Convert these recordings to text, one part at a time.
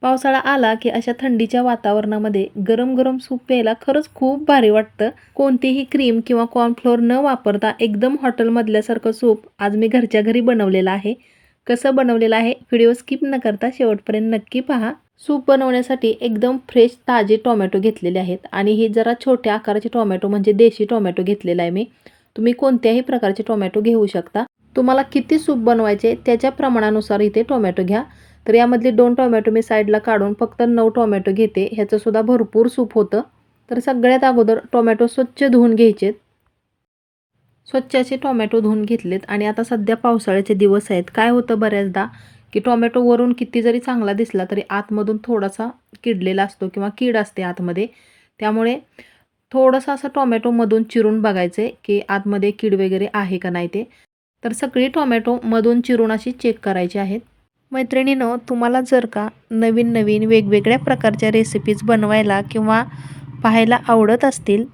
पावसाळा आला की अशा थंडीच्या वातावरणामध्ये गरम गरम सूप प्यायला खरंच खूप भारी वाटतं. कोणतीही क्रीम किंवा कॉर्नफ्लोअर न वापरता एकदम हॉटेलमधल्यासारखं सूप आज मी घरच्या घरी बनवलेलं आहे. कसं बनवलेलं आहे व्हिडिओ स्किप न करता शेवटपर्यंत नक्की पहा. सूप बनवण्यासाठी एकदम फ्रेश ताजे टोमॅटो घेतलेले आहेत आणि हे जरा छोट्या आकाराचे टोमॅटो म्हणजे देशी टोमॅटो घेतलेला आहे मी. तुम्ही कोणत्याही प्रकारचे टोमॅटो घेऊ शकता. तुम्हाला किती सूप बनवायचे त्याच्या प्रमाणानुसार इथे टोमॅटो घ्या. तर यामधले 2 टोमॅटो मी साईडला काढून फक्त 9 टोमॅटो घेते. ह्याचंसुद्धा भरपूर सूप होतं. तर सगळ्यात अगोदर टोमॅटो स्वच्छ धुवून घ्यायचेत. स्वच्छ असे टोमॅटो धुवून घेतलेत आणि आता सध्या पावसाळ्याचे दिवस आहेत. काय होतं बऱ्याचदा की टोमॅटो वरून किती जरी चांगला दिसला तरी आतमधून थोडासा किडलेला असतो किंवा कीड असते आतमध्ये. त्यामुळे थोडंसं असं टोमॅटो मधून चिरून बघायचे की आतमध्ये कीड वगैरे आहे का नाही ते. तर सगळी टोमॅटो मधून चिरून अशी चेक करायची आहेत. मैत्रिणींनो, तुम्हाला जर का नवीन नवीन वेगवेगळ्या प्रकारच्या रेसिपीज बनवायला किंवा पाहायला आवडत असतील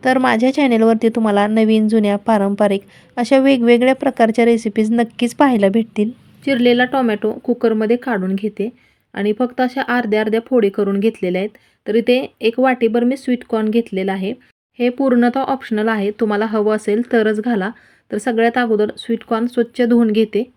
तर माझ्या चॅनेलवरती तुम्हाला नवीन जुन्या पारंपरिक अशा वेगवेगळ्या प्रकारच्या रेसिपीज नक्कीच पाहायला भेटतील. चिरलेला टोमॅटो कुकरमध्ये काढून घेते आणि फक्त अशा अर्ध्या अर्ध्या फोडी करून घेतलेल्या आहेत. तर इथे 1 वाटीभर मी स्वीट कॉर्न घेतलेला आहे. हे पूर्णतः ऑप्शनल आहे, तुम्हाला हवं असेल तरच घाला. तर सगळ्यात अगोदर स्वीट कॉर्न स्वच्छ धुवून घेते.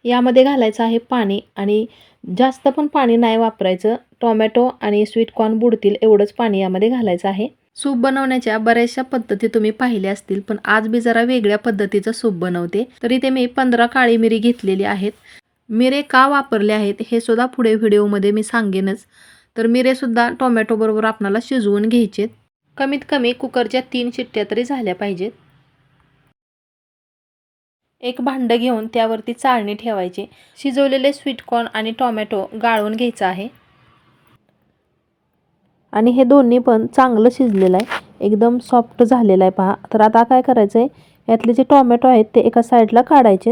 यामध्ये घालायचं आहे पाणी आणि जास्त पण पाणी नाही वापरायचं. टोमॅटो आणि स्वीट कॉर्न बुडतील एवढंच पाणी यामध्ये घालायचं आहे. सूप बनवण्याच्या बऱ्याचशा पद्धती तुम्ही पाहिल्या असतील, पण आज मी जरा वेगळ्या पद्धतीचं सूप बनवते. तर इथे मी 15 काळी मिरी घेतलेली आहेत. मिरे का वापरले आहेत हे सुद्धा पुढे व्हिडिओमध्ये मी सांगेनच. तर मिरेसुद्धा टोमॅटोबरोबर आपल्याला शिजवून घ्यायचेत. कमीत कमी कुकरच्या 3 शिट्ट्या तरी झाल्या पाहिजेत. एक भांडं घेऊन त्यावरती चाळणी ठेवायची. शिजवलेले स्वीट कॉर्न आणि टोमॅटो गाळून घ्यायचं आहे आणि हे दोन्ही पण चांगलं शिजलेलं आहे. एकदम सॉफ्ट झालेलं आहे पहा. तर आता काय करायचं आहे, यातले जे टोमॅटो आहेत ते एका साईडला काढायचे.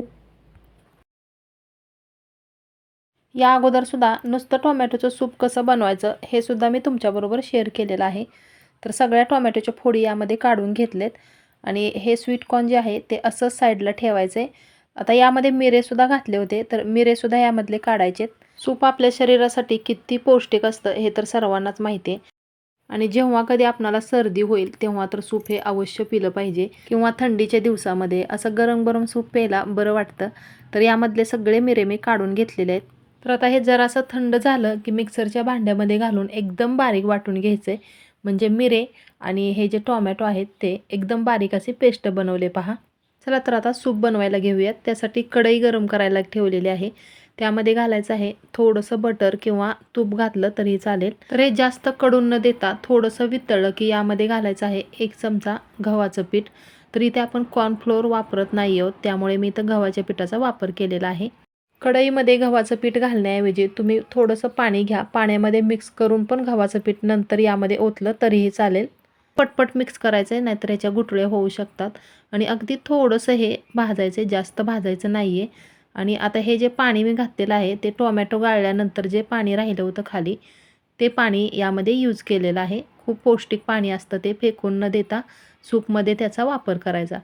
या अगोदरसुद्धा नुसतं टोमॅटोचं सूप कसं बनवायचं हे सुद्धा मी तुमच्याबरोबर शेअर केलेलं आहे. तर सगळ्या टोमॅटोच्या फोडी यामध्ये काढून घेतलेत आणि हे स्वीट कॉर्न जे आहे ते असंच साईडला ठेवायचं आहे. आता यामध्ये मिरेसुद्धा घातले होते, तर मिरेसुद्धा यामधले काढायचेत. सूप आपल्या शरीरासाठी किती पौष्टिक असतं हे तर सर्वांनाच माहिती आहे. आणि जेव्हा कधी आपणाला सर्दी होईल तेव्हा तर सूप हे अवश्य पिलं पाहिजे किंवा थंडीच्या दिवसामध्ये असं गरम गरम सूप प्यायला बरं वाटतं. तर यामधले सगळे मिरे मी काढून घेतलेले आहेत. तर आता हे जरासं थंड झालं की मिक्सरच्या भांड्यामध्ये घालून एकदम बारीक वाटून घ्यायचं आहे. म्हणजे मिरे आणि हे जे टोमॅटो आहेत ते एकदम बारीक असे पेस्ट बनवले पहा. चला तर आता सूप बनवायला घेऊयात. त्यासाठी कढई गरम करायला ठेवलेली आहे. त्यामध्ये घालायचं आहे थोडंसं बटर किंवा तूप घातलं तरी चालेल. तर हे जास्त कडून न देता थोडंसं वितळलं की यामध्ये घालायचं आहे 1 चमचा गव्हाचं पीठ. तर इथे आपण कॉर्नफ्लोअर वापरत नाही आहोत, त्यामुळे मी इथं गव्हाच्या पिठाचा वापर केलेला आहे. कढईमध्ये गव्हाचं पीठ घालण्याऐवजी तुम्ही थोडंसं पाणी घ्या. पाण्यामध्ये मिक्स करून पण गव्हाचं पीठ नंतर यामध्ये ओतलं तरीही चालेल. पटपट मिक्स करायचं आहे, नाहीतर याच्या गुठळ्या होऊ शकतात. आणि अगदी थोडंसं हे भाजायचं आहे, जास्त भाजायचं नाही आहे. आणि आता हे जे पाणी मी घातलेलं आहे ते टोमॅटो गाळल्यानंतर जे पाणी राहिलं होतं खाली ते पाणी यामध्ये यूज केलेलं आहे. खूप पौष्टिक पाणी असतं ते, फेकून न देता सूपमध्ये त्याचा वापर करायचा.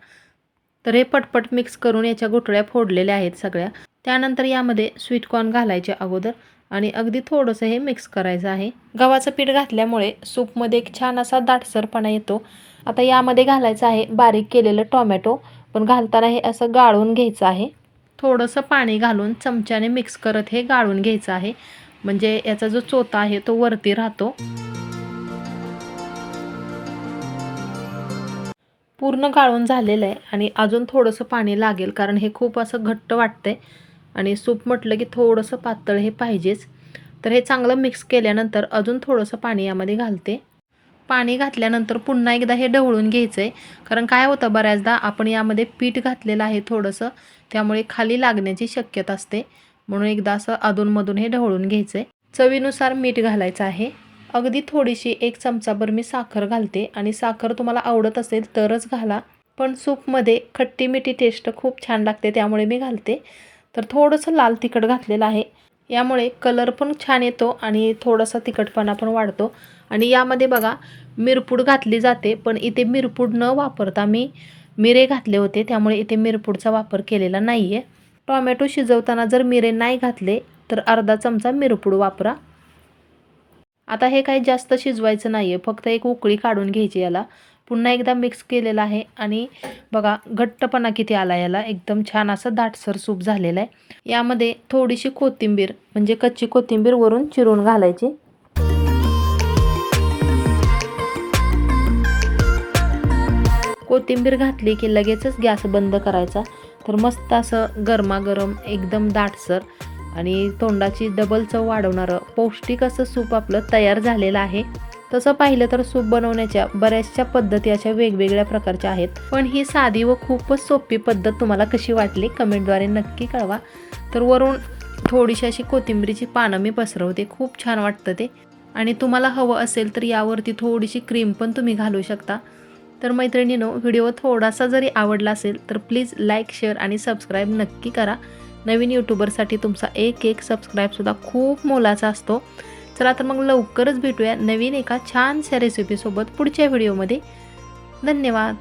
तर हे पटपट मिक्स करून याच्या गुठळ्या फोडलेल्या आहेत सगळ्या. त्यानंतर यामध्ये स्वीट कॉर्न घालायचे अगोदर आणि अगदी थोडंसं हे मिक्स करायचं आहे. गव्हाचं पीठ घातल्यामुळे सूपमध्ये एक छान असा दाटसरपणा येतो. आता यामध्ये घालायचं आहे बारीक केलेलं टोमॅटो, पण घालताना हे असं गाळून घ्यायचं आहे. थोडंसं पाणी घालून चमच्याने मिक्स करत हे गाळून घ्यायचं आहे. म्हणजे याचा जो चोथा आहे तो वरती राहतो. पूर्ण गाळून झालेलं आहे आणि अजून थोडंसं पाणी लागेल, कारण हे खूप असं घट्ट वाटतंय आणि सूप म्हटलं की थोडंसं पातळ हे पाहिजेच. तर हे चांगलं मिक्स केल्यानंतर अजून थोडंसं पाणी यामध्ये घालते. पाणी घातल्यानंतर पुन्हा एकदा हे ढवळून घ्यायचं आहे. कारण काय होतं बऱ्याचदा आपण यामध्ये पीठ घातलेलं आहे थोडंसं, त्यामुळे खाली लागण्याची शक्यता असते. म्हणून एकदा असं अधूनमधून हे ढवळून घ्यायचं आहे. चवीनुसार मीठ घालायचं आहे. अगदी थोडीशी 1 चमचाभर मी साखर घालते आणि साखर तुम्हाला आवडत असेल तरच घाला. पण सूपमध्ये खट्टी मिठी टेस्ट खूप छान लागते त्यामुळे मी घालते. तर थोडंसं लाल तिखट घातलेलं आहे. यामुळे कलर पण छान येतो आणि थोडासा तिखटपणा पण वाढतो. आणि यामध्ये बघा मिरपूड घातली जाते, पण इथे मिरपूड न वापरता मी मिरे घातले होते, त्यामुळे इथे मिरपूडचा वापर केलेला नाही आहे. टोमॅटो शिजवताना जर मिरे नाही घातले तर अर्धा चमचा मिरपूड वापरा. आता हे काही जास्त शिजवायचं नाही आहे, फक्त एक उकळी काढून घ्यायची याला. पुन्हा एकदा मिक्स केलेलं आहे आणि बघा घट्टपणा किती आला याला, एकदम छान असं दाटसर सूप झालेलं आहे. यामध्ये थोडीशी कोथिंबीर म्हणजे कच्ची कोथिंबीर वरून चिरून घालायची. कोथिंबीर घातली की लगेचच गॅस बंद करायचा. तर मस्त असं गरमागरम एकदम दाटसर आणि तोंडाची डबल चव वाढवणारं पौष्टिक असं सूप आपलं तयार झालेलं आहे. तसं पाहिलं तर सूप बनवण्याच्या बऱ्याचशा पद्धती अशा वेगवेगळ्या प्रकारच्या आहेत, पण ही साधी व खूपच सोपी पद्धत तुम्हाला कशी वाटली कमेंटद्वारे नक्की कळवा. तर वरून थोडीशी अशी कोथिंबीरीची पानं मी पसरवते, खूप छान वाटतं ते. आणि तुम्हाला हवं असेल तर यावरती थोडीशी क्रीम पण तुम्ही घालू शकता. तर मैत्रिणींनो, व्हिडिओ थोडासा जरी आवडला असेल तर प्लीज लाईक, शेअर आणि सबस्क्राईब नक्की करा. नवीन यूट्यूबरसाठी तुमचा एक सबस्क्राईबसुद्धा खूप मोलाचा असतो. चला तर मग लवकरच भेटूया नवीन एका छानशा रेसिपीसोबत पुढच्या व्हिडिओमध्ये. धन्यवाद.